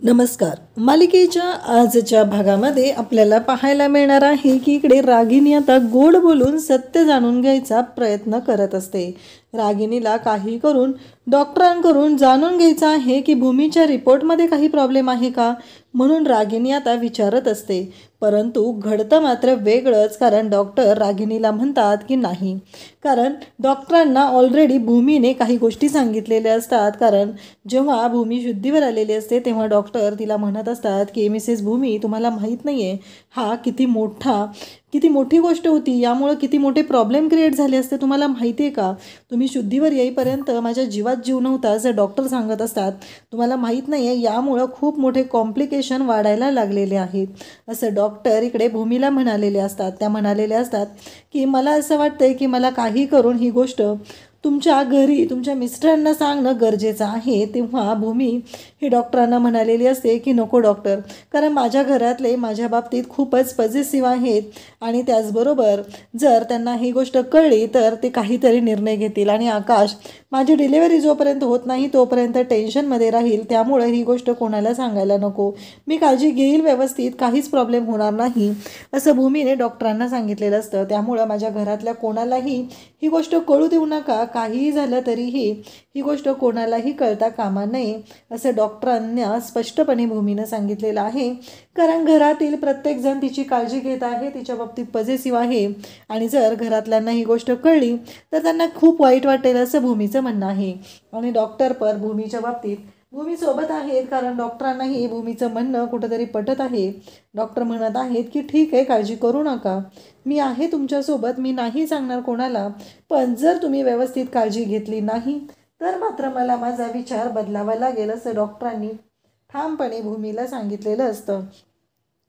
नमस्कार. मालिकेच्या आजच्या भागामध्ये आपल्याला पाहायला मिळणार आहे की इकडे रागिनी आता गोड बोलून सत्य जाणून घ्यायचा प्रयत्न करत असते. रागिनीला काही करून डॉक्टरांकडून जाणून घ्यायचं आहे की भूमीच्या रिपोर्टमध्ये काही प्रॉब्लेम आहे का, म्हणून रागिनी आता विचारत असते. परंतु घडतं मात्र वेगळंच, कारण डॉक्टर रागिनीला म्हणतात की नाही, कारण डॉक्टरांना ऑलरेडी भूमीने काही गोष्टी सांगितलेल्या असतात. कारण जेव्हा भूमी शुद्धीवर आलेली असते तेव्हा डॉक्टर तिला म्हणत असतात की मिसेस भूमी, तुम्हाला माहीत नाही आहे हा किती मोठी गोष्ट होती, यामुळं किती मोठे प्रॉब्लेम क्रिएट झाले असते, तुम्हाला माहिती आहे का, तुम्ही शुद्धीवर येईपर्यंत माझ्या जीवात जीव नव्हता असं डॉक्टर सांगत असतात. तुम्हाला माहीत नाही आहे, यामुळं खूप मोठे कॉम्प्लिकेशन वाढायला लागलेले आहेत असं डॉक्टर इकडे भूमीला म्हणालेले असतात. त्या म्हणालेल्या असतात की मला असं वाटतंय की मला काही करून ही गोष्ट तुमच्या घरी तुमच्या मिस्टरांना सांगणं गरजेचं आहे. तेव्हा भूमी ही डॉक्टरांना म्हणालेली असते की नको डॉक्टर, कारण माझ्या घरातले माझ्या बाबतीत खूपच पॉझिटिव्ह आहेत आणि त्याचबरोबर जर त्यांना ही गोष्ट कळली तर ते काहीतरी निर्णय घेतील आणि आकाश माझी डिलिव्हरी जोपर्यंत होत नाही तोपर्यंत टेन्शनमध्ये राहील, त्यामुळे ही गोष्ट कोणाला सांगायला नको, मी काळजी घेईल व्यवस्थित, काहीच प्रॉब्लेम होणार नाही असं भूमीने डॉक्टरांना सांगितलेलं असतं. त्यामुळं माझ्या घरातल्या कोणालाही ही गोष्ट कळू देऊ नका, काहीही झालं तरीही ही गोष्ट कोणालाही कळता कामा नये असं डॉक्टरांना स्पष्टपणे भूमीनं सांगितलेलं आहे. कारण घरातील प्रत्येकजण तिची काळजी घेत आहे, तिच्या बाबतीत पॉझिटिव्ह आहे आणि जर घरातल्यांना ही गोष्ट कळली तर त्यांना खूप वाईट वाटेल असं भूमीचं म्हणणं आहे. आणि डॉक्टर पण भूमीच्या बाबतीत भूमीसोबत आहेत, कारण डॉक्टरांनाही भूमीचं म्हणणं कुठंतरी पटत आहे. डॉक्टर म्हणत आहेत की ठीक आहे, काळजी करू नका, मी आहे तुमच्यासोबत, मी नाही सांगणार कोणाला, पण जर तुम्ही व्यवस्थित काळजी घेतली नाही तर मात्र मला माझा विचार बदलावा लागेल असं डॉक्टरांनी ठामपणे भूमीला सांगितलेलं असतं.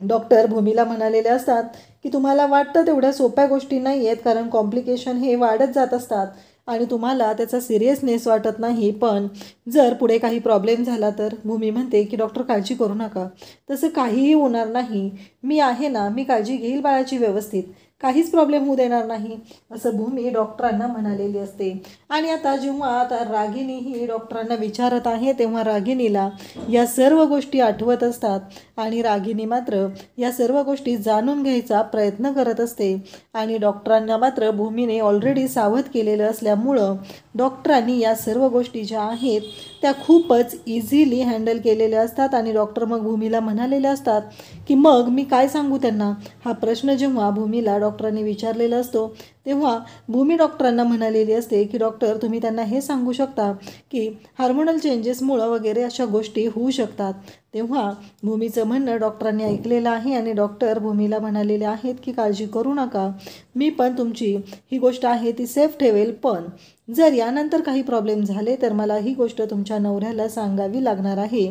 डॉक्टर भूमीला म्हणालेले असतात की तुम्हाला वाटतं तेवढ्या सोप्या गोष्टी नाही आहेत, कारण कॉम्प्लिकेशन हे वाढत जात असतात आणि तुम्हाला त्याचा सिरियसनेस वाटत नाही, पण जर पुढे काही प्रॉब्लेम झाला तर. भूमी म्हणते की डॉक्टर काळजी करू नका, तसं काहीही होणार नाही, मी आहे ना, मी काळजी घेईल बाळाची व्यवस्थित, काहीच प्रॉब्लेम होऊ देणार नाही असं भूमी डॉक्टरांना म्हणालेली असते. आणि आता जेव्हा रागिनी ही डॉक्टरांना विचारत आहे तेव्हा रागिनीला या सर्व गोष्टी आठवत असतात आणि रागिनी मात्र या सर्व गोष्टी जाणून घ्यायचा प्रयत्न करत असते. आणि डॉक्टरांना मात्र भूमीने ऑलरेडी सावध केलेलं असल्यामुळं डॉक्टरांनी या सर्व गोष्टी ज्या आहेत त्या खूपच इझिली हँडल केलेल्या असतात. आणि डॉक्टर मग भूमीला म्हणालेले असतात की मग मी काय सांगू त्यांना, हा प्रश्न जेव्हा भूमीला डॉक्टरांनी विचारलेला असतो तेव्हा भूमी डॉक्टरांना म्हणालेली असते की डॉक्टर, तुम्ही त्यांना हे सांगू शकता की हार्मोनल चेंजेसमुळं वगैरे अशा गोष्टी होऊ शकतात. तेव्हा भूमीचं म्हणणं डॉक्टरांनी ऐकलेलं आहे आणि डॉक्टर भूमीला म्हणालेले आहेत की काळजी करू नका, मी पण तुमची ही गोष्ट आहे ती सेफ ठेवेल, पण जर यानंतर काही प्रॉब्लेम झाले तर मला ही गोष्ट तुमच्या नवऱ्याला सांगावी लागणार आहे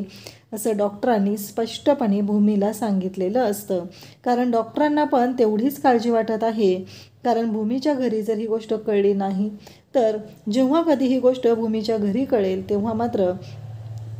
असं डॉक्टरांनी स्पष्टपणे भूमीला सांगितलेलं असतं. कारण डॉक्टरांना पण तेवढीच काळजी वाटत आहे, कारण भूमीच्या घरी जर ही गोष्ट कळली नाही तर जेव्हा कधी ही गोष्ट भूमीच्या घरी कळेल तेव्हा मात्र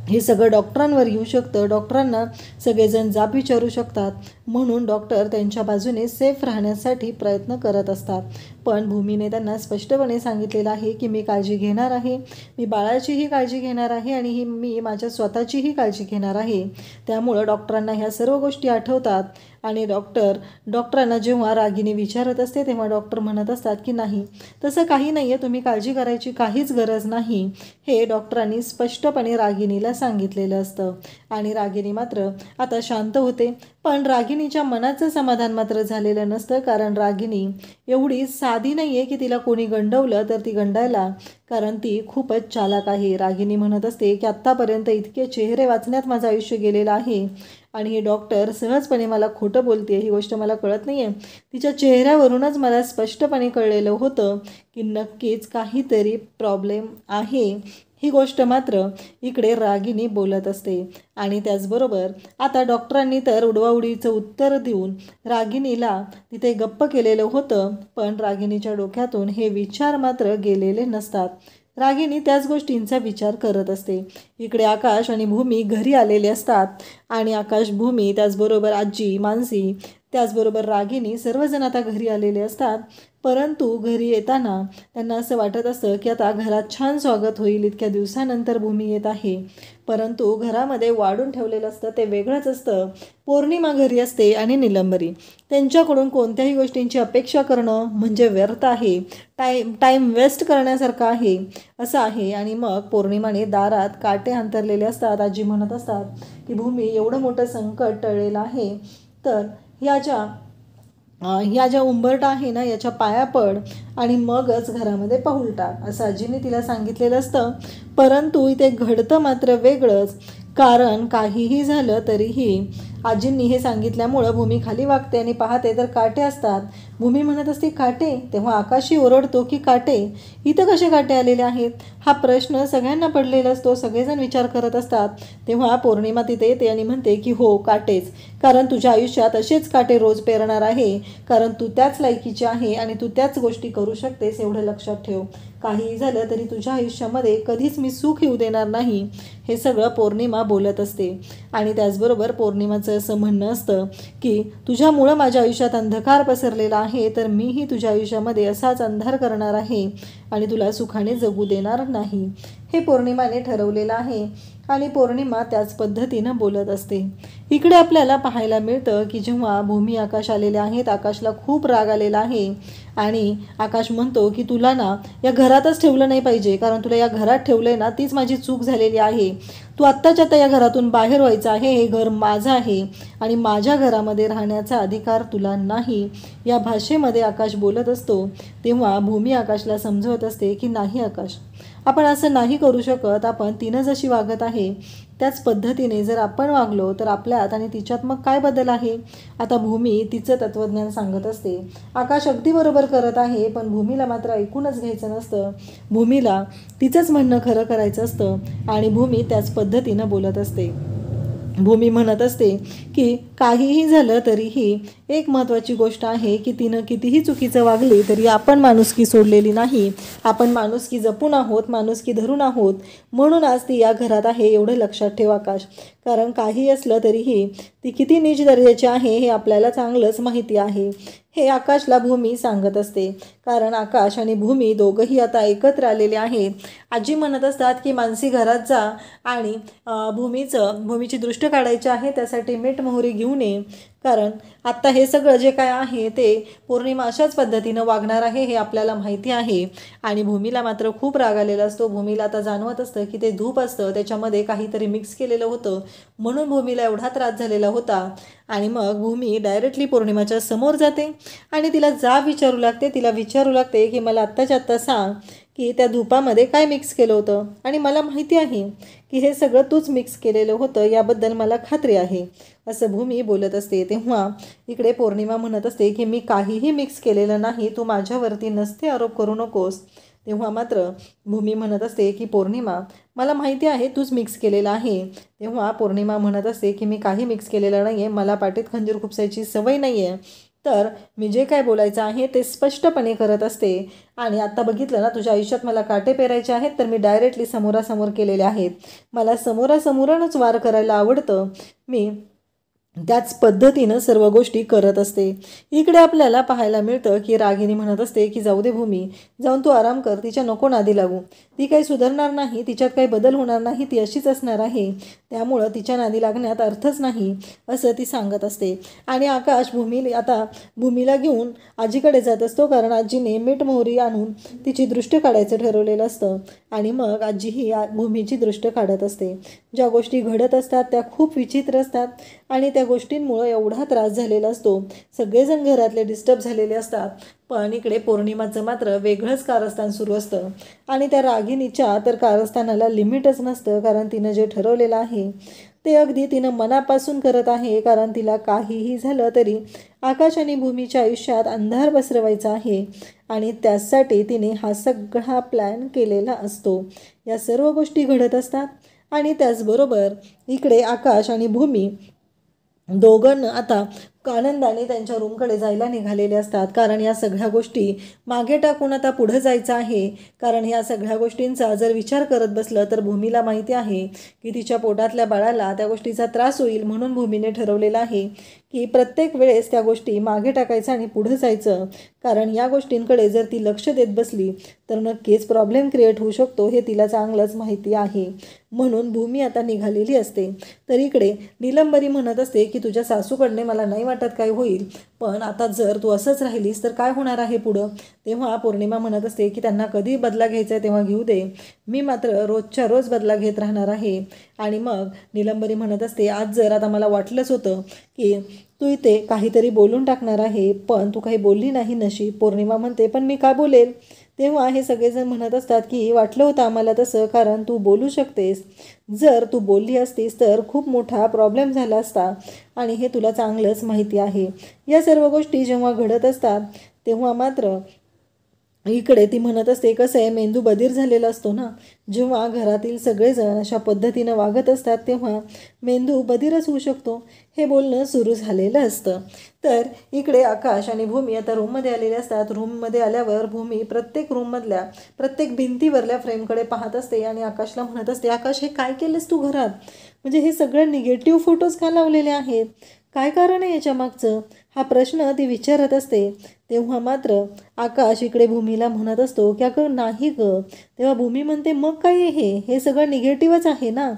हे सगळं डॉक्टरांवर येऊ शकतं, डॉक्टरांना सगळेजण जाब विचारू शकतात, म्हणून डॉक्टर त्यांच्या बाजूने सेफ राहण्यासाठी प्रयत्न करत असतात. पण भूमीने त्यांना स्पष्टपणे सांगितलेलं आहे की मी काळजी घेणार आहे, मी बाळाचीही काळजी घेणार आहे आणि मी माझ्या स्वतःचीही काळजी घेणार आहे. त्यामुळं डॉक्टरांना ह्या सर्व गोष्टी आठवतात आणि डॉक्टरांना जेव्हा रागिनी विचारत असते तेव्हा डॉक्टर म्हणत असतात की नाही, तसं काही नाही आहे, तुम्ही काळजी करायची काहीच गरज नाही, हे डॉक्टरांनी स्पष्टपणे रागिनीला सांगितलेलं असतं. आणि रागिनी मात्र आता शांत होते, पण रागिनीच्या मनाचं समाधान मात्र झालेलं नसतं, कारण रागिनी एवढी साधी नाही आहे की तिला कोणी गंडवलं तर ती गंडायला, कारण ती खूपच चालाक आहे. रागिनी म्हणत असते की आत्तापर्यंत इतके चेहरे वाचण्यात माझं आयुष्य गेलेलं आहे आणि हे डॉक्टर सहजपणे मला खोटं बोलते, ही गोष्ट मला कळत नाही आहे, तिच्या चेहऱ्यावरूनच मला स्पष्टपणे कळलेलं होतं की नक्कीच काहीतरी प्रॉब्लेम आहे, ही गोष्ट मात्र इकडे रागिनी बोलत असते. आणि त्याचबरोबर आता डॉक्टरांनी तर उडवाउडीचं उत्तर देऊन रागिनीला तिथे गप्प केलेलं होतं, पण रागिनीच्या डोक्यातून हे विचार मात्र गेलेले नसतात. रागिनी त्याच गोष्टींचा विचार करत असते. इकडे आकाश आणि भूमी घरी आलेले असतात आणि आकाश, भूमी, त्याचबरोबर आजी मानसी, त्याचबरोबर रागिनी सर्वजण आता घरी आलेले असतात. परंतु घरी येताना त्यांना असं वाटत असतं की आता घरात छान स्वागत होईल, इतक्या दिवसानंतर भूमी येत आहे. परंतु घरामध्ये वाढून ठेवलेलं असतं ते वेगळंच असतं. पौर्णिमा घरी असते आणि निलंबरी. त्यांच्याकडून कोणत्याही गोष्टींची अपेक्षा करणं म्हणजे व्यर्थ आहे, टाईम वेस्ट करण्यासारखं आहे असं आहे. आणि मग पौर्णिमाने दारात काटे अंतरलेले असतात. आजी म्हणत असतात की भूमी, एवढं मोठं संकट टळलेलं आहे, तर ह्या ज्या उंबरठा आहे ना, याच्या पाया पड आणि मगच घरामध्ये पाऊल टाक, असं आजीने तिला सांगितलेलं असतं. परंतु इथे घडतं मात्र वेगळंच. कारण काहीही झालं तरीही आजींनी हे सांगितल्यामुळं भूमी खाली वागते आणि पाहते तर काटे असतात. भूमी म्हणत असते, काटे? तेव्हा आकाशही ओरडतो की काटे? इथं कसे काटे आलेले आहेत? हा प्रश्न सगळ्यांना पडलेला असतो. सगळेजण विचार करत असतात. तेव्हा पौर्णिमा तिथे येते आणि म्हणते की हो, काटेच. कारण तुझ्या आयुष्यात असेच काटे रोज पेरणार आहे. कारण तू त्याच लायकीची आहे आणि तू त्याच गोष्टी करू शकतेस, एवढं लक्षात ठेव. काहीही झालं तरी तुझ्या आयुष्यामध्ये कधीच मी सुख येऊ देणार नाही, हे सगळं पौर्णिमा बोलत असते. आणि त्याचबरोबर पौर्णिमाचं असं म्हणणं असतं की तुझ्यामुळं माझ्या आयुष्यात अंधकार पसरलेला आहे, तर मीही तुझ्या आयुष्यामध्ये असाच अंधार करणार आहे आणि तुला सुखाने जगू देणार नाही, हे पौर्णिमाने ठरवलेलं आहे. आणि पौर्णिमा त्याच पद्धतीनं बोलत असते. इकडे आपल्याला पाहायला मिळतं की जेव्हा भूमी आकाश आलेले आहेत, आकाशला खूप राग आलेला आहे आणि आकाश म्हणतो की तुला ना या घरातच ठेवलं नाही पाहिजे, कारण तुला या घरात ठेवलंय ना, तीच माझी चूक झालेली आहे. तू आत्ताच्या आता या घरातून बाहेर व्हायचं आहे. हे घर माझं आहे आणि माझ्या घरामध्ये राहण्याचा अधिकार तुला नाही, या भाषेमध्ये आकाश बोलत असतो. तेव्हा भूमी आकाशला समजवत असते की नाही आकाश, आपण असं नाही करू शकत. आपण तिनं जशी वागत आहे त्याच पद्धतीने जर आपण वागलो तर आपल्यात आणि तिच्यात मग काय बदल आहे? आता भूमी तिचं तत्त्वज्ञान सांगत असते. आकाश अगदी बरोबर करत आहे, पण भूमीला मात्र ऐकूनच घ्यायचं नसतं. भूमीला तिचंच म्हणणं खरं करायचं असतं आणि भूमी त्याच पद्धतीनं बोलत असते. भूमी म्हणत असते की काहीही झालं तरीही एक महत्त्वाची गोष्ट आहे की तिनं कितीही चुकीचं वागली तरी आपण माणुसकी सोडलेली नाही. आपण माणुसकी जपून आहोत, माणुसकी धरून आहोत, म्हणून आज ती या घरात आहे, एवढं लक्षात ठेव आकाश. कारण काही असलं तरीही ती किती नीच दर्जाची आहे हे आपल्याला चांगलंच माहिती आहे, हे आकाशला भूमी सांगत असते. कारण आकाश आणि भूमी दोघंही आता एकत्र आलेले आहेत. आजी म्हणत असतात की मानसी घरात जा आणि भूमीची दृष्ट काढायची आहे, त्यासाठी मीठ मोहरी घेऊन ये. कारण आत्ता हे सगळं जे काय आहे ते पौर्णिमा अशाच पद्धतीनं वागणार आहे, हे आपल्याला माहिती आहे. आणि भूमीला मात्र खूप राग आलेला असतो. भूमीला आता जाणवत असतं की ते धूप असतं, त्याच्यामध्ये काहीतरी मिक्स केलेलं होतं, म्हणून भूमीला एवढा त्रास झालेला होता. आणि मग भूमी डायरेक्टली पौर्णिमाच्या समोर जाते आणि तिला विचारू लागते की मला आत्ताच्या आत्ता सांग की त्या धुपामध्ये काय मिक्स केलं होतं. आणि मला माहिती आहे की हे सगळं तूच मिक्स केलेलं होतं, याबद्दल मला खात्री आहे, असं भूमी बोलत असते. तेव्हा इकडे पौर्णिमा म्हणत असते की मी काहीही मिक्स केलेलं नाही, तू माझ्यावरती नसते आरोप करू नकोस. तेव्हा मात्र भूमी म्हणत असते की पौर्णिमा, मला माहिती आहे तूच मिक्स केलेलं आहे. तेव्हा पौर्णिमा म्हणत असते की मी काही मिक्स केलेलं नाही आहे, मला पाटीत खंजीर खुपसायची सवय नाही आहे, तर मी जे काय बोलायचं आहे ते स्पष्टपणे करत असते. आणि आत्ता बघितलं ना, तुझ्या आयुष्यात मला काटे पेरायचे आहेत, तर मी डायरेक्टली समोरासमोर केलेले आहेत. मला समोरासमोरच वार करायला आवडतं, मी त्याच पद्धतीनं सर्व गोष्टी करत असते. इकडे आपल्याला पाहायला मिळतं की रागिनी म्हणत असते की जाऊ दे भूमी, जाऊन तू आराम कर, तिच्या नको नादी लागू, ती काही सुधारणार नाही, तिच्यात काही बदल होणार नाही, ती अशीच असणार आहे, त्यामुळं तिच्या नादी लागण्यात अर्थच नाही, असं ती सांगत असते. आणि आकाश भूमीला घेऊन आजीकडे जात असतो, कारण आजीने मीठ मोहरी आणून तिची दृष्ट काढायचं ठरवलेलं असतं. आणि मग आजी ही भूमीची दृष्ट काढत असते. ज्या गोष्टी घडत असतात त्या खूप विचित्र असतात आणि त्या गोष्टींमुळं एवढा त्रास झालेला असतो, सगळेजण घरातले डिस्टर्ब झालेले असतात. पण इकडे पौर्णिमाचं मात्र वेगळंच कारस्थान सुरू असतं. आणि त्या रागिणीच्या तर कारस्थानाला लिमिटच नसतं, कारण तिनं जे ठरवलेलं आहे ते अगदी तिनं मनापासून करत आहे. कारण तिला काहीही झालं तरी आकाश आणि भूमीच्या आयुष्यात अंधार पसरवायचा आहे आणि त्यासाठी तिने हा सगळा प्लॅन केलेला असतो. या सर्व गोष्टी घडत असतात आणि त्याचबरोबर इकडे आकाश आणि भूमी दोघांना आता आनंदाने त्यांच्या रूमकडे जायला निघालेले असतात, कारण या सगळ्या गोष्टी मागे टाकून आता पुढे जायचं आहे. कारण या सगळ्या गोष्टींचा जर विचार करत बसलं तर भूमीला माहिती आहे की तिच्या पोटातल्या बाळाला त्या गोष्टीचा त्रास होईल. म्हणून भूमीने ठरवलेलं आहे की प्रत्येक वेळेस त्या गोष्टी मागे टाकायचं आणि पुढे जायचं. कारण या गोष्टींकडे जर ती लक्ष देत बसली तर नक्कीच प्रॉब्लेम क्रिएट होऊ शकतो, हे तिला चांगलंच माहिती आहे. म्हणून भूमी आता निघालेली असते. तर इकडे नीलंबरी म्हणत असते की तुझ्या सासूकडने मला नाही वाटत काय होईल, पण आता जर तू असंच राहिलीस तर काय होणार आहे पुढं. तेव्हा पौर्णिमा म्हणत असते की त्यांना कधी बदला घ्यायचा आहे तेव्हा घेऊ दे, मी मात्र रोजच्या रोज बदला घेत राहणार आहे. आणि मग नीलंबरी म्हणत असते आज जर आता मला वाटलंच होतं की तू इथे काहीतरी बोलून टाकणार आहे, पण तू काही बोलली नाही नशीब. पौर्णिमा म्हणते पण मी का बोलेल. तेव्हा हे सगळेजण म्हणत असतात की वाटलं होतं आम्हाला तसं, कारण तू बोलू शकतेस. जर तू बोलली असतीस तर खूप मोठा प्रॉब्लेम झाला असता आणि हे तुला चांगलंच माहिती आहे. या सर्व गोष्टी जेव्हा घडत असतात तेव्हा मात्र इकडे ती म्हणत असते कसं आहे, मेंदू बधीर झालेला असतो ना. जेव्हा घरातील सगळेजण अशा पद्धतीनं वागत असतात तेव्हा मेंदू बधीरच होऊ शकतो. हे बोलणं सुरू झालेलं असतं. तर इकडे आकाश आणि भूमी आता रूममध्ये आलेले असतात. रूममध्ये आल्यावर भूमी प्रत्येक रूममधल्या प्रत्येक भिंतीवरल्या फ्रेमकडे पाहत असते आणि आकाशला म्हणत असते आकाश हे काय केलंस तू घरात. म्हणजे हे सगळं निगेटिव्ह फोटोज का लावलेले आहेत, काय कारण आहे याच्या मागचं, हा प्रश्न ती विचारत असते. तेव्हा मात्र आकाश इकडे भूमीला म्हणत असतो की अगं नाही ग. तेव्हा भूमी म्हणते मग काय आहे हे सगळं निगेटिव्हच आहे ना,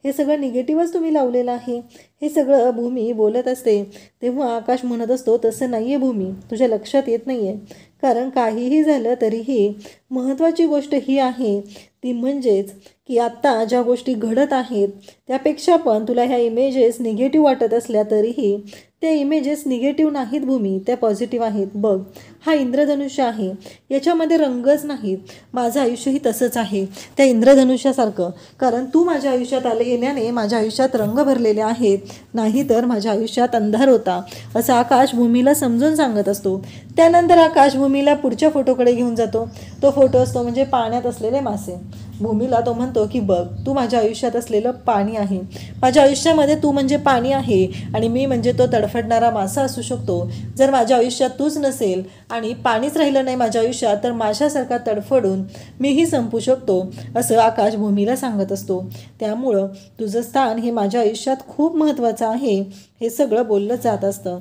हे सगळं निगेटिव्हच तुम्ही लावलेलं आहे, हे सगळं भूमी बोलत असते. तेव्हा आकाश म्हणत असतो तसं नाही आहे भूमी, तुझ्या लक्षात येत नाही आहे. कारण काहीही झालं तरीही महत्त्वाची गोष्ट ही आहे ती म्हणजेच की आत्ता ज्या गोष्टी घडत आहेत त्यापेक्षा पण तुला ह्या इमेजेस निगेटिव्ह वाटत असल्या तरीही त्या इमेजेस निगेटिव्ह नाहीत भूमी, त्या पॉझिटिव्ह आहेत. बघ हा इंद्रधनुष्य आहे, याच्यामध्ये रंगच नाहीत. माझं आयुष्यही तसंच आहे त्या इंद्रधनुष्यासारखं. कारण तू माझ्या आयुष्यात येण्याने माझ्या आयुष्यात रंग भरलेले आहेत, नाही तर माझ्या आयुष्यात अंधार होता, असं आकाश भूमीला समजून सांगत असतो. त्यानंतर आकाश भूमीला पुढच्या फोटोकडे घेऊन जातो. तो फोटो असतो म्हणजे पाण्यात असलेले मासे. भूमीला तो म्हणतो की बघ तू माझ्या आयुष्यात असलेलं पाणी आहे, माझ्या आयुष्यामध्ये तू म्हणजे पाणी आहे आणि मी म्हणजे तो तडफडणारा मासा असू शकतो. जर माझ्या आयुष्यात तूच नसेल आणि पाणीच राहिलं नाही माझ्या आयुष्यात तर माझ्यासारखा तडफडून मीही संपू शकतो, असं आकाश भूमीला सांगत असतो. त्यामुळं तुझं स्थान हे माझ्या आयुष्यात खूप महत्त्वाचं आहे, हे सगळं बोललं जात असतं.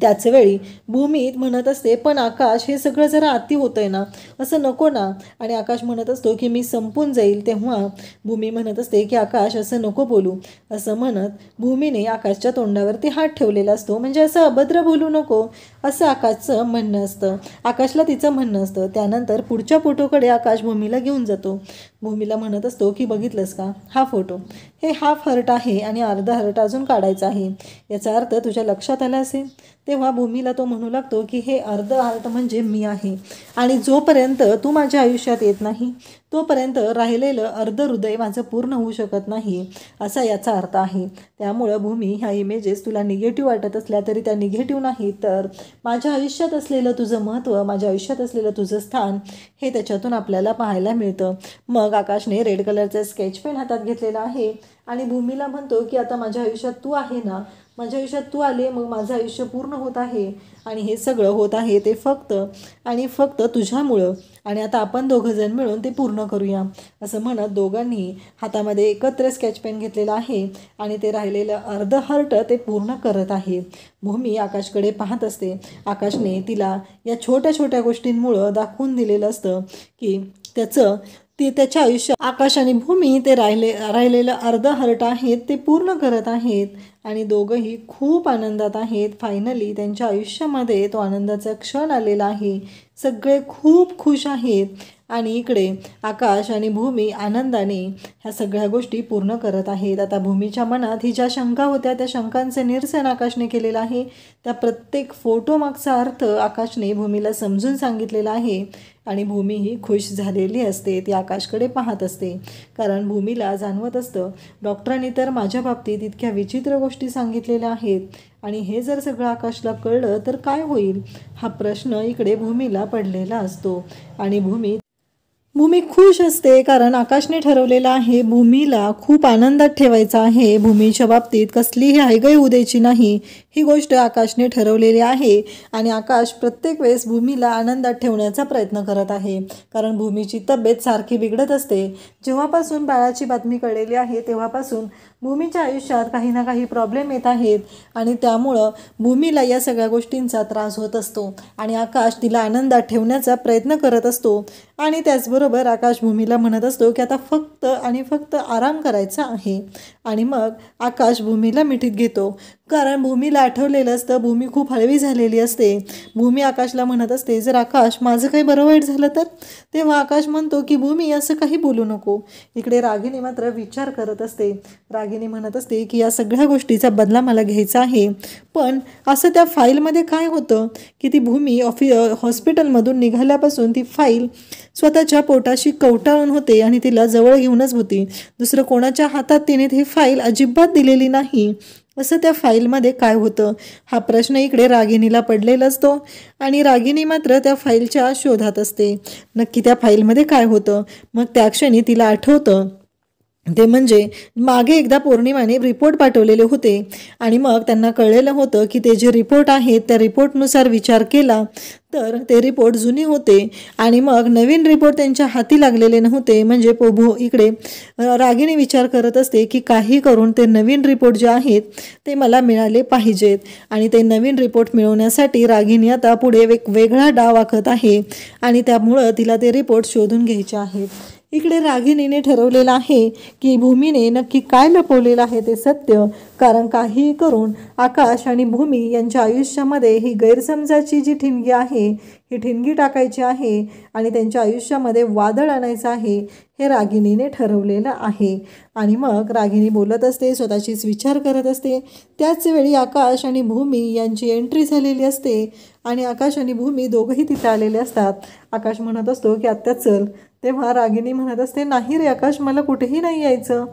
त्याच वेळी भूमी म्हणत असते पण आकाश हे सगळं जरा अति होतंय ना, असं नको ना. आणि आकाश म्हणत असतो की मी संपून जाईल. तेव्हा भूमी म्हणत असते की आकाश असं नको बोलू. असं म्हणत भूमीने आकाशच्या तोंडावरती हात ठेवलेला असतो, म्हणजे असं अभद्र बोलू नको असं आकाशचं म्हणणं असतं, आकाशला तिचं म्हणणं असतं. त्यानंतर पुढच्या फोटोकडे आकाश भूमीला घेऊन जातो. भूमीला म्हणत असतो की बघितलंस का हा फोटो, हे हाफ हर्ट आहे आणि अर्धा हर्ट अजून काढायचा आहे, याचा अर्थ तुझ्या लक्षात आला असेल. तेव्हा भूमीला तो म्हणू लागतो की हे अर्ध हार्ट म्हणजे मी आहे आणि जोपर्यंत तू माझ्या आयुष्यात येत नाही तोपर्यंत राहिलेलं अर्ध हृदय माझं पूर्ण होऊ शकत नाही, असा याचा अर्थ आहे. त्यामुळं भूमी ह्या इमेजेस तुला निगेटिव्ह वाटत असल्या तरी त्या निगेटिव्ह नाही, तर माझ्या आयुष्यात असलेलं तुझं महत्त्व, माझ्या आयुष्यात असलेलं तुझं स्थान हे त्याच्यातून आपल्याला पाहायला मिळतं. मग आकाशने रेड कलरचा स्केच पेन हातात घेतलेला आहे आणि भूमीला म्हणतो की आता माझ्या आयुष्यात तू आहे ना, माझ्या आयुष्यात तू आले मग माझं आयुष्य पूर्ण होत आहे आणि हे सगळं होत आहे ते फक्त आणि फक्त तुझ्यामुळं, आणि आता आपण दोघं जण मिळून ते पूर्ण करूया, असं म्हणत दोघांनी हातामध्ये एकत्र स्केच पेन घेतलेला आहे आणि ते राहिलेलं अर्ध हर्ट ते पूर्ण करत आहे. भूमी आकाशकडे पाहत असते. आकाशने तिला या छोट्या छोट्या गोष्टींमुळं दाखवून दिलेलं असतं की त्याच्या आयुष्यात आकाश आणि भूमी ते राहिलेलं अर्ध हर्ट आहेत ते पूर्ण करत आहेत आणि दोघंही खूप आनंदात आहेत. फायनली त्यांच्या आयुष्यामध्ये तो आनंदाचा क्षण आलेला आहे, सगळे खूप खुश आहेत आणि इकडे आकाश आणि भूमी आनंदाने ह्या सगळ्या गोष्टी पूर्ण करत आहेत. आता भूमीच्या मनात ही ज्या शंका होत्या त्या शंकांचे निरसन आकाशने केलेलं आहे. त्या प्रत्येक फोटो मागचा अर्थ आकाशने भूमीला समजून सांगितलेला आहे आणि भूमी ही खुश झालेली असते. ती आकाशकडे पाहत असते, कारण भूमीला जाणवत असतं डॉक्टरांनी तर माझ्या बाबतीत इतक्या विचित्र गोष्टी सांगितलेल्या आहेत आणि हे जर सगळं आकाशला कळलं तर काय होईल, हा प्रश्न इकडे भूमीला पडलेला असतो. आणि भूमी खुश असते कारण आकाशने ठरवलेलं आहे भूमीला खूप आनंदात ठेवायचा आहे. भूमीच्या बाबतीत कसलीही हायगय होऊ द्यायची नाही, ही गोष्ट आकाशने ठरवलेली आहे. आणि आकाश प्रत्येक वेळेस भूमीला आनंदात ठेवण्याचा प्रयत्न करत आहे, कारण भूमीची तब्येत सारखी बिघडत असते. जेव्हापासून बाळाची बातमी कळलेली आहे तेव्हापासून भूमीच्या आयुष्यात काही ना काही प्रॉब्लेम येत आहेत आणि त्यामुळं भूमीला या सगळ्या गोष्टींचा त्रास होत असतो आणि आकाश तिला आनंदात ठेवण्याचा प्रयत्न करत असतो. आणि त्याचबरोबर आकाश भूमीला म्हणत असतो की आता फक्त आणि फक्त आराम करायचा आहे. आणि मग आकाश भूमीला मिठीत घेतो, कारण भूमीला आठवलेलं असतं भूमी खूप हळवी झालेली असते. भूमी आकाशला म्हणत असते, जर आकाश माझं काही बरं वाईट झालं तर? तेव्हा आकाश म्हणतो की भूमी असं काही बोलू नको. इकडे रागिनी मात्र विचार करत असते. रागिनी म्हणत असते की या सगळ्या गोष्टीचा बदला मला घ्यायचा आहे. पण असं त्या फाईलमध्ये काय होतं की ती भूमी हॉस्पिटलमधून निघाल्यापासून ती फाईल स्वतःच्या पोटाशी कवटाळून होते आणि तिला जवळ घेऊनच होती. दुसरं कोणाच्या हातात तिने ती फाईल अजिबात दिलेली नाही. असं त्या फाईलमध्ये काय होतं हा प्रश्न इकडे रागिनीला पडलेला असतो आणि रागिनी मात्र त्या फाईलच्या शोधात असते. नक्की त्या फाईलमध्ये काय होतं? मग त्या क्षणी तिला आठवतं ते म्हणजे मागे एकदा पौर्णिमाने रिपोर्ट पाठवलेले होते आणि मग त्यांना कळलेलं होतं की ते जे रिपोर्ट आहेत त्या रिपोर्टनुसार विचार केला तर ते रिपोर्ट जुनी होते आणि मग नवीन रिपोर्ट त्यांच्या हाती लागलेले नव्हते. म्हणजे इकडे रागिनी विचार करत असते की काही करून ते नवीन रिपोर्ट जे आहेत ते मला मिळाले पाहिजेत आणि ते नवीन रिपोर्ट मिळवण्यासाठी रागिनी आता पुढे एक वेगळा डाव आखत आहे आणि त्यामुळं तिला ते रिपोर्ट शोधून घ्यायचे आहेत. इकडे रागिनीने ठरवलेलं आहे की भूमीने नक्की काय लपवलेलं आहे ते सत्य, कारण काहीही करून आकाश आणि भूमी यांच्या आयुष्यामध्ये ही गैरसमजाची जी ठिणगी आहे ही ठिणगी टाकायची आहे आणि त्यांच्या आयुष्यामध्ये वादळ आणायचं आहे, हे रागिनीने ठरवलेलं आहे. आणि मग रागिनी बोलत असते, स्वतःचीच विचार करत असते. त्याच वेळी आकाश आणि भूमी यांची एंट्री झालेली असते आणि आकाश आणि भूमी दोघंही तिथे आलेले असतात. आकाश म्हणत असतो की आत्ता चल. तेव्हा रागिनी म्हणत असते, नाही रे आकाश, मला कुठेही नाही यायचं.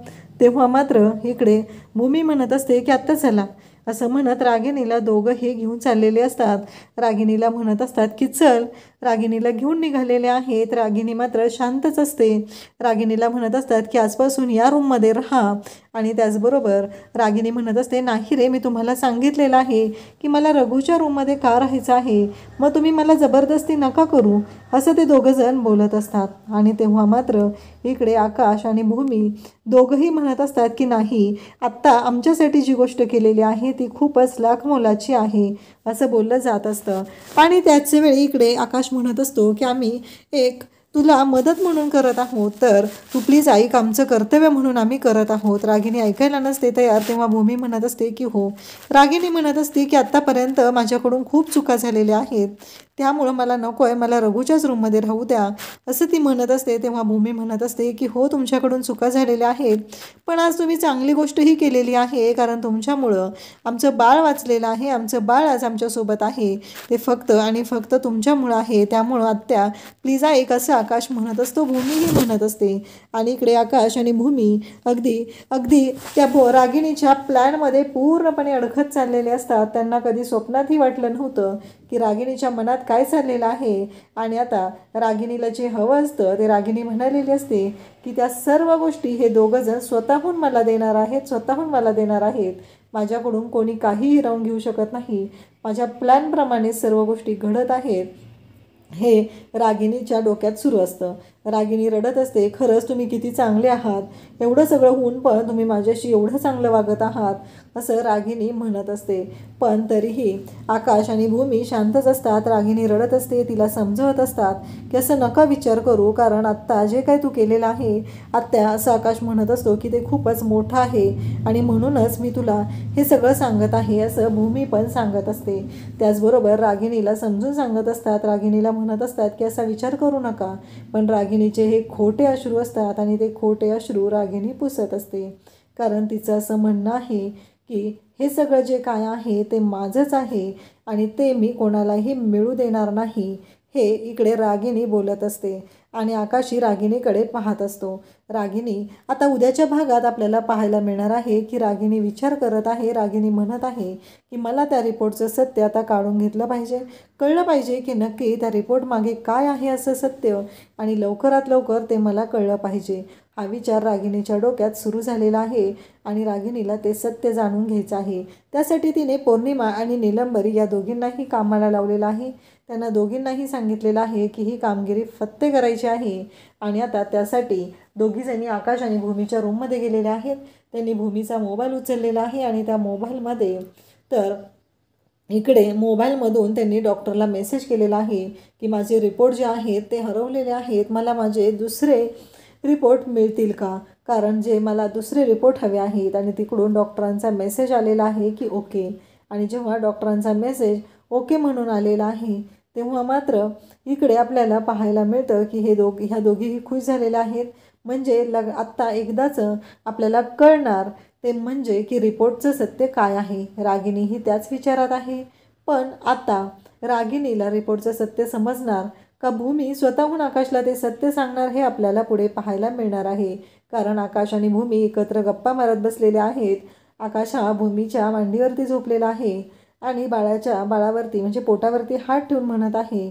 तेव्हा मात्र इकडे भूमी म्हणत असते की आत्ता चला. असं म्हणत रागिनीला दोघंही घेऊन चाललेले असतात. रागिनीला म्हणत असतात की चल. रागिनीला घेऊन निघालेले आहेत. रागिनी मात्र शांतच असते. रागिनीला म्हणत असतात की आजपासून या रूममध्ये राहा. आणि त्याचबरोबर रागिनी म्हणत असते, नाही रे, मी तुम्हाला सांगितलेलं आहे की मला रघुच्या रूममध्ये का राहायचं आहे, मग तुम्ही मला जबरदस्ती नका करू. असं ते दोघंजण बोलत असतात. आणि तेव्हा मात्र इकडे आकाश आणि भूमी दोघंही म्हणत असतात की नाही, आत्ता आमच्यासाठी जी गोष्ट केलेली आहे ती खूपच लाख मोलाची आहे, असं बोललं जात असतं. आणि त्याच वेळी इकडे आकाश म्हणत असतो की आम्ही एक तुला मदत म्हणून करत आहोत, तर तू प्लीज ऐक, आमचं कर्तव्य म्हणून आम्ही करत आहोत. रागिनी ऐकायला नसते तयार. तेव्हा भूमी म्हणत असते की हो. रागिनी म्हणत असते की आत्तापर्यंत माझ्याकडून खूप चुका झालेल्या आहेत, त्यामुळं मला नको आहे, मला रघुच्याच रूममध्ये राहू द्या, असं ती म्हणत असते. तेव्हा भूमी म्हणत असते की हो, तुमच्याकडून चुका झालेल्या आहेत, पण आज तुम्ही चांगली गोष्टही केलेली आहे, कारण तुमच्यामुळं आमचं बाळ वाचलेलं आहे. आमचं बाळ आज आमच्यासोबत आहे, ते फक्त आणि फक्त तुमच्यामुळं आहे. त्यामुळं आत्या प्लीज ऐक, असं आकाश म्हणत असतो. भूमीही म्हणत असते. आणि इकडे आकाश आणि भूमी अगदी त्या रागिणीच्या प्लॅनमध्ये पूर्णपणे अडखत चाललेले असतात. त्यांना कधी स्वप्नातही वाटलं नव्हतं की रागिणीच्या मनात काय चाललेलं आहे. आणि आता रागिणीला जे हवं असतं ते रागिणी म्हणालेली असते की त्या सर्व गोष्टी हे दोघंजण स्वतःहून मला देणार आहेत. माझ्याकडून कोणी काहीही हिरावून घेऊ शकत नाही. माझ्या प्लॅनप्रमाणे सर्व गोष्टी घडत आहेत, हे रागिणीच्या डोक्यात सुरू असतं. रागिणी रडत असते, खरंच तुम्ही किती चांगले आहात, एवढं सगळं होऊन पण तुम्ही माझ्याशी एवढं चांगलं वागत आहात, असं रागिणी म्हणत असते. पण तरीही आकाश आणि भूमी शांतच असतात. रागिणी रडत असते, तिला समजवत असतात की असं नका विचार करू, कारण आत्ता जे काय तू केलेलं आहे आत्या, असं आकाश म्हणत असतो की ते खूपच मोठं आहे आणि म्हणूनच मी तुला हे सगळं सांगत आहे, असं भूमी पण सांगत असते. त्याचबरोबर रागिणीला समजून सांगत असतात. रागिणीला म्हणत असतात की असा विचार करू नका, पण रागिणीचे हे खोटे अश्रू असतात आणि ते खोटे अश्रू रागिणी पुसत असते, कारण तिचं असं म्हणणं आहे की हे सगळं जे काय आहे ते माझंच आहे आणि ते मी कोणालाही मिळू देणार नाही. हे इकडे रागिनी बोलत असते आणि आकाश ही रागिनीकडे पाहत असतो. रागिनी आता उद्याच्या भागात आपल्याला पाहायला मिळणार आहे की रागिनी विचार करत आहे. रागिनी म्हणत आहे की मला त्या रिपोर्टचं सत्य आता काढून घेतलं पाहिजे, कळलं पाहिजे की नक्की त्या रिपोर्ट मागे काय आहे असं सत्य, आणि लवकरात लवकर ते मला कळलं पाहिजे. हा विचार रागिनीच्या डोक्यात सुरू झालेला आहे आणि रागिनीला ते सत्य जाणून घ्यायचं आहे. त्यासाठी तिने पौर्णिमा आणि नीलंबरी या दोघींनाही कामाला लावलेलं आहे. त्यांना दोघींनाही सांगितलेलं आहे की ही कामगिरी फत्ते करायची आहे. आणि आता त्यासाठी दोघीजणी आकाश आणि भूमीच्या रूममध्ये गेलेल्या आहेत. त्यांनी भूमीचा मोबाईल उचललेला आहे आणि त्या मोबाईलमध्ये तर इकडे मोबाईलमधून त्यांनी डॉक्टरला मेसेज केलेला आहे की माझे रिपोर्ट जे आहेत ते हरवलेले आहेत, मला माझे दुसरे रिपोर्ट मिळतील का, कारण जे मला दुसरे रिपोर्ट हवे आहेत. आणि तिकडून डॉक्टरांचा मेसेज आलेला आहे की ओके. आणि जेव्हा डॉक्टरांचा मेसेज ओके म्हणून आलेला आहे तेव्हा मात्र इकडे आपल्याला पाहायला मिळतं की ह्या दोघीही खुश झालेल्या आहेत. म्हणजे आत्ता एकदाच आपल्याला कळणार ते म्हणजे की रिपोर्टचं सत्य काय आहे. रागिनीही त्याच विचारात आहे. पण आता रागिनीला रिपोर्टचं सत्य समजणार का भूमी स्वतःहून आकाशला ते सत्य सांगणार हे आपल्याला पुढे पाहायला मिळणार आहे. कारण आकाश आणि भूमी एकत्र गप्पा मारत बसलेले आहेत. आकाश हा भूमीच्या मांडीवरती झोपलेला आहे आणि बाळावरती म्हणजे पोटावरती हात ठेवून म्हणत आहे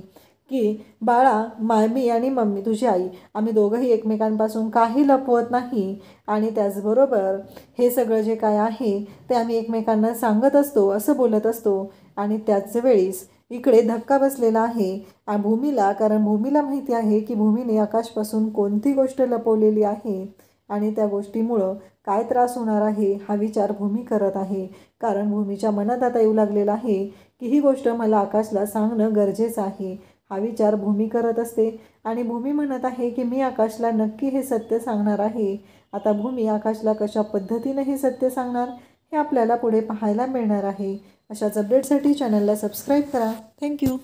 की बाळा, मी आणि मम्मी तुझी आई आम्ही दोघंही एकमेकांपासून काही लपवत नाही. आणि त्याचबरोबर हे सगळं जे काय आहे ते आम्ही एकमेकांना सांगत असतो असं बोलत असतो. आणि त्याच वेळीस इकडे धक्का बसलेला आहे भूमीला, कारण भूमीला माहिती आहे की भूमीने आकाशपासून कोणती गोष्ट लपवलेली आहे आणि त्या गोष्टीमुळं काय त्रास होणार आहे हा विचार भूमी करत आहे. कारण भूमीच्या मनात आता येऊ लागलेला आहे की ही गोष्ट मला आकाशला सांगणं गरजेचं आहे. हा विचार भूमी करत असते आणि भूमी म्हणत आहे की मी आकाशला नक्की हे सत्य सांगणार आहे. आता भूमी आकाशला कशा पद्धतीनं हे सत्य सांगणार हे आपल्याला पुढे पाहायला मिळणार आहे. अशाच अपडेटसाठी चॅनलला सबस्क्राईब करा. थँक्यू.